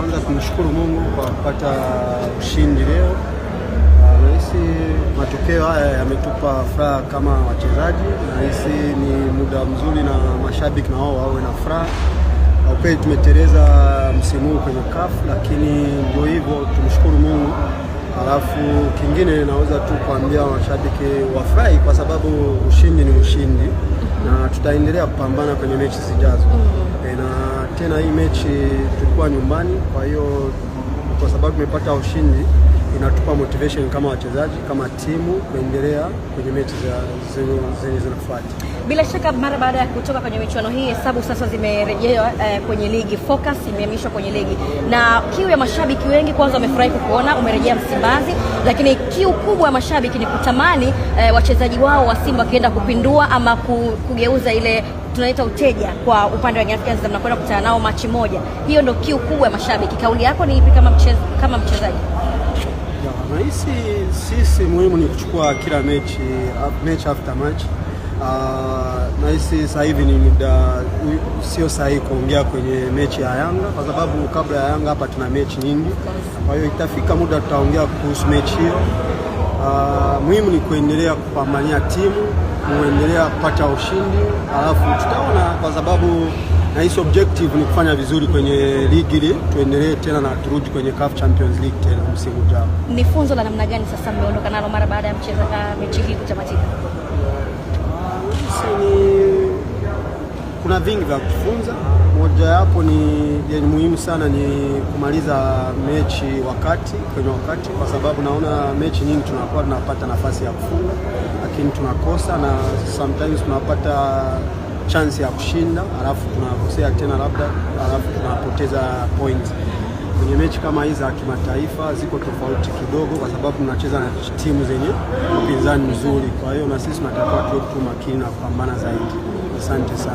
Kwanza tunashukuru Mungu kwa kupata ushindi leo. Nahisi matokeo haya yametupa furaha kama wachezaji. Nahisi ni muda mzuri na mashabiki na wao wawe na furaha. Kwa kweli tumeteleza msimu huu kwenye CAF, lakini ndio hivyo, tumshukuru Mungu. Alafu kingine naweza tu kuambia mashabiki wafurahi kwa sababu ushindi ni ushindi na tutaendelea kupambana kwenye mechi zijazo. Na tena hii mechi tulikuwa nyumbani, kwa hiyo kwa sababu tumepata ushindi inatupa motivation kama wachezaji, kama timu kuendelea kwenye mechi zenye zinafuata. Bila shaka mara baada ya kutoka kwenye michuano hii, hesabu sasa zimerejea kwenye ligi, focus imehamishwa kwenye ligi, na kiu ya mashabiki wengi kwanza wamefurahi kukuona umerejea Msimbazi, lakini kiu kubwa ya mashabiki ni kutamani wachezaji wao wa Simba wakienda kupindua ama kugeuza ile tunaita uteja kwa upande wa Young Africans, mnakwenda kukutana nao machi moja. Hiyo ndio kiu kubwa ya mashabiki. Kauli yako ni ipi kama mchezaji? Nahisi sisi muhimu ni kuchukua kila mechi after match. Nahisi sasa hivi ni muda sio sahihi kuongea kwenye mechi ya Yanga kwa sababu kabla ya Yanga hapa tuna mechi nyingi. Kwa hiyo itafika muda tutaongea kuhusu mechi hiyo. Muhimu ni kuendelea kupambania timu, kuendelea kupata ushindi, alafu tutaona kwa sababu nahisi objective ni kufanya vizuri kwenye ligi ile, tuendelee tena na turudi kwenye CAF Champions League tena msimu ujao. Ni funzo la namna gani sasa mmeondoka nalo mara baada ya mechi hii kutamatika? Kuna vingi vya kufunza. Moja yapo ni muhimu sana ni kumaliza mechi kwenye wakati, kwa sababu naona mechi nyingi tunakuwa tunapata nafasi ya kufunga lakini tunakosa, na sometimes tunapata chance ya kushinda alafu tunakosea tena labda, alafu tunapoteza points. Kwenye mechi kama hizi za kimataifa ziko tofauti kidogo kwa sababu tunacheza na timu zenye upinzani mzuri, kwa hiyo na sisi tunatakiwa tuwe makini na kupambana zaidi. Asante sana.